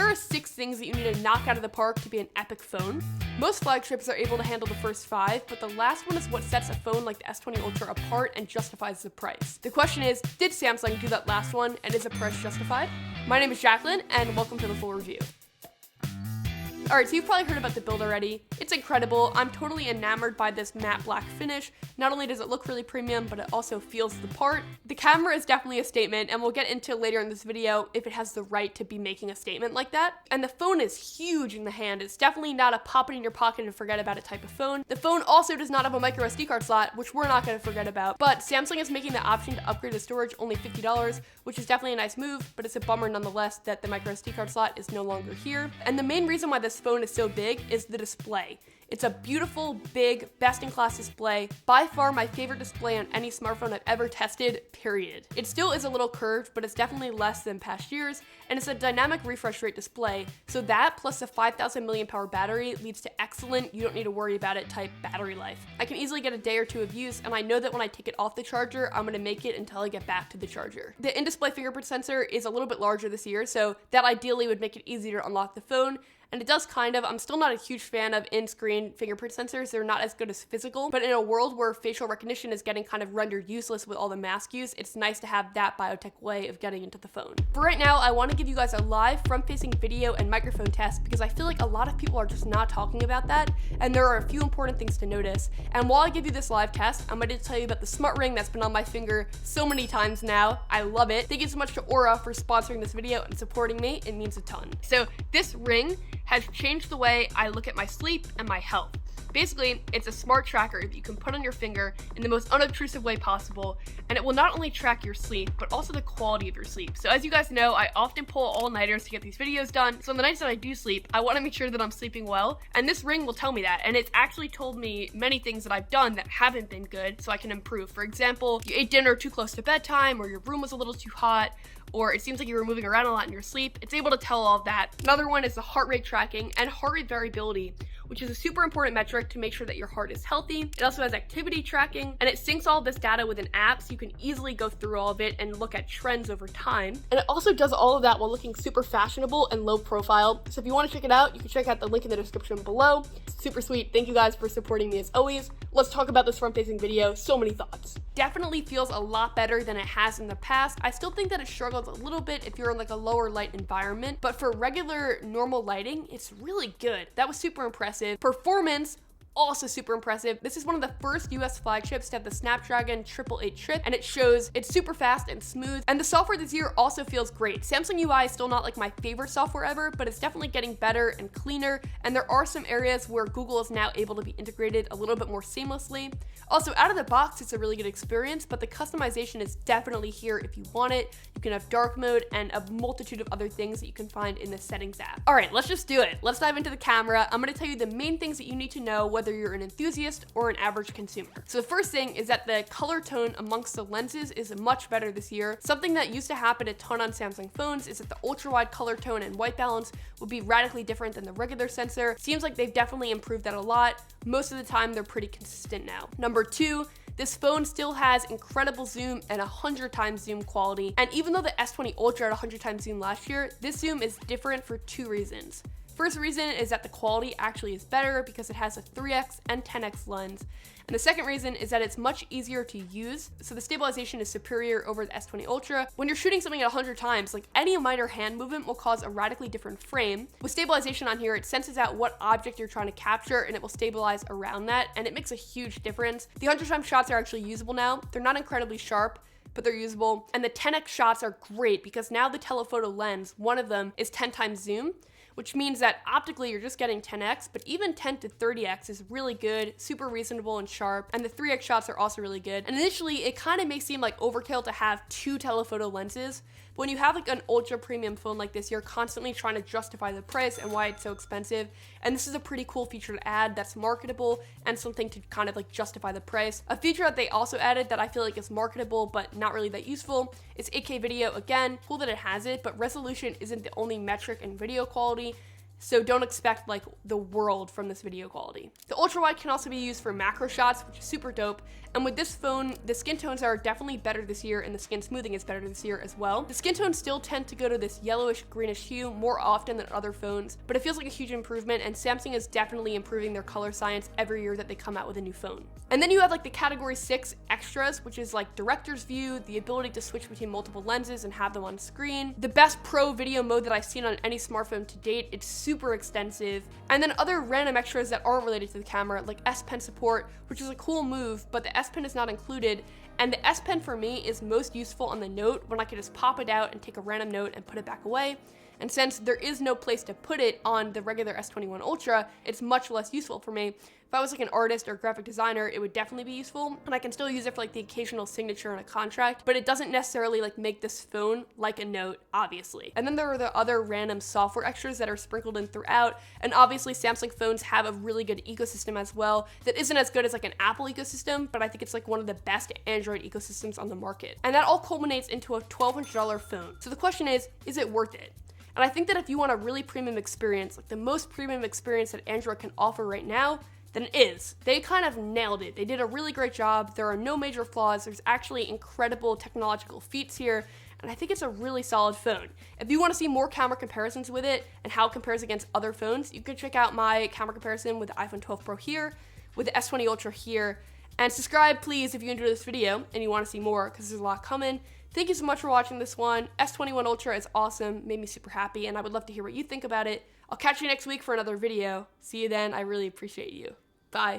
there are 6 things that you need to knock out of the park to be an epic phone. Most flagships are able to handle the first 5, but the last one is what sets a phone like the S20 Ultra apart and justifies the price. The question is, did Samsung do that last one, and is the price justified? My name is Jacklyn, and welcome to the full review. Alright, so you've probably heard about the build already. It's incredible. I'm totally enamored by this matte black finish. Not only does it look really premium, but it also feels the part. The camera is definitely a statement, and we'll get into later in this video if it has the right to be making a statement like that. And the phone is huge in the hand. It's definitely not a pop it in your pocket and forget about it type of phone. The phone also does not have a micro SD card slot, which we're not going to forget about. But Samsung is making the option to upgrade the storage only $50, which is definitely a nice move, but it's a bummer nonetheless that the micro SD card slot is no longer here. And the main reason why this phone is so big is the display. It's a beautiful, big, best-in-class display. By far my favorite display on any smartphone I've ever tested, period. It still is a little curved, but it's definitely less than past years, and it's a dynamic refresh rate display, so that plus a 5,000 mAh battery leads to excellent, you don't need to worry about it type battery life. I can easily get a day or two of use, and I know that when I take it off the charger, I'm gonna make it until I get back to the charger. The in-display fingerprint sensor is a little bit larger this year, so that ideally would make it easier to unlock the phone. And it does kind of. I'm still not a huge fan of in-screen fingerprint sensors. They're not as good as physical, but in a world where facial recognition is getting kind of rendered useless with all the mask use, it's nice to have that biotech way of getting into the phone. For right now, I want to give you guys a live front-facing video and microphone test because I feel like a lot of people are just not talking about that, and there are a few important things to notice. And while I give you this live test, I'm going to tell you about the smart ring that's been on my finger so many times now. I love it. Thank you so much to Aura for sponsoring this video and supporting me. It means a ton. So this ring has changed the way I look at my sleep and my health. Basically, it's a smart tracker that you can put on your finger in the most unobtrusive way possible, and it will not only track your sleep, but also the quality of your sleep. So as you guys know, I often pull all-nighters to get these videos done, so on the nights that I do sleep, I want to make sure that I'm sleeping well, and this ring will tell me that, and it's actually told me many things that I've done that haven't been good, so I can improve. For example, you ate dinner too close to bedtime, or your room was a little too hot, or it seems like you were moving around a lot in your sleep. It's able to tell all of that. Another one is the heart rate tracking and heart rate variability, which is a super important metric to make sure that your heart is healthy. It also has activity tracking, and it syncs all of this data with an app so you can easily go through all of it and look at trends over time. And it also does all of that while looking super fashionable and low profile. So if you want to check it out, you can check out the link in the description below. Super sweet. Thank you guys for supporting me as always. Let's talk about this front-facing video. So many thoughts. Definitely feels a lot better than it has in the past. I still think that it struggles a little bit if you're in like a lower light environment, but for regular normal lighting, it's really good. That was super impressive. Performance, also super impressive. This is one of the first US flagships to have the Snapdragon 888 chip, and it shows it's super fast and smooth, and the software this year also feels great. Samsung UI is still not like my favorite software ever, but it's definitely getting better and cleaner, and there are some areas where Google is now able to be integrated a little bit more seamlessly. Also, out of the box, it's a really good experience, but the customization is definitely here if you want it. You can have dark mode and a multitude of other things that you can find in the settings app. All right, let's just do it. Let's dive into the camera. I'm gonna tell you the main things that you need to know whether you're an enthusiast or an average consumer. So the first thing is that the color tone amongst the lenses is much better this year. Something that used to happen a ton on Samsung phones is that the ultra wide color tone and white balance would be radically different than the regular sensor. Seems like they've definitely improved that a lot. Most of the time, they're pretty consistent now. Number 2, this phone still has incredible zoom and 100 times zoom quality. And even though the S20 Ultra had 100 times zoom last year, this zoom is different for 2 reasons. First reason is that the quality actually is better because it has a 3x and 10x lens. And the second reason is that it's much easier to use, so the stabilization is superior over the S20 Ultra. When you're shooting something at 100 times, like any minor hand movement will cause a radically different frame. With stabilization on here, it senses out what object you're trying to capture and it will stabilize around that, and it makes a huge difference. The 100 times shots are actually usable now. They're not incredibly sharp, but they're usable. And the 10x shots are great because now the telephoto lens, one of them is 10 times zoom, which means that optically you're just getting 10x, but even 10 to 30x is really good, super reasonable and sharp, and the 3x shots are also really good. And initially, it kind of may seem like overkill to have 2 telephoto lenses, but when you have like an ultra premium phone like this, you're constantly trying to justify the price and why it's so expensive, and this is a pretty cool feature to add that's marketable and something to kind of like justify the price. A feature that they also added that I feel like is marketable but not really that useful is 8K video. Again, cool that it has it, but resolution isn't the only metric in video quality. so don't expect like the world from this video quality. The ultra wide can also be used for macro shots, which is super dope. And with this phone, the skin tones are definitely better this year, and the skin smoothing is better this year as well. The skin tones still tend to go to this yellowish greenish hue more often than other phones, but it feels like a huge improvement, and Samsung is definitely improving their color science every year that they come out with a new phone. And then you have like the category 6 extras, which is like director's view, the ability to switch between multiple lenses and have them on screen, the best pro video mode that I've seen on any smartphone to date. It's super extensive. And then other random extras that aren't related to the camera, like S Pen support, which is a cool move, but the S Pen is not included. And the S Pen for me is most useful on the Note, when I can just pop it out and take a random note and put it back away. And since there is no place to put it on the regular S21 Ultra, it's much less useful for me. If I was like an artist or graphic designer, it would definitely be useful, and I can still use it for like the occasional signature on a contract, but it doesn't necessarily like make this phone like a Note, obviously. And then there are the other random software extras that are sprinkled in throughout, and obviously Samsung phones have a really good ecosystem as well that isn't as good as like an Apple ecosystem, but I think it's like one of the best Android ecosystems on the market. And that all culminates into a $1,200 phone. So the question is it worth it? And I think that if you want a really premium experience, like the most premium experience that Android can offer right now, then it is. They kind of nailed it. They did a really great job. There are no major flaws. There's actually incredible technological feats here, and I think it's a really solid phone. If you want to see more camera comparisons with it and how it compares against other phones, you can check out my camera comparison with the iPhone 12 Pro here, with the S20 Ultra here, and subscribe please if you enjoyed this video and you want to see more, because there's a lot coming. Thank you so much for watching this one. S21 Ultra is awesome, made me super happy, and I would love to hear what you think about it. I'll catch you next week for another video. See you then. I really appreciate you. Bye.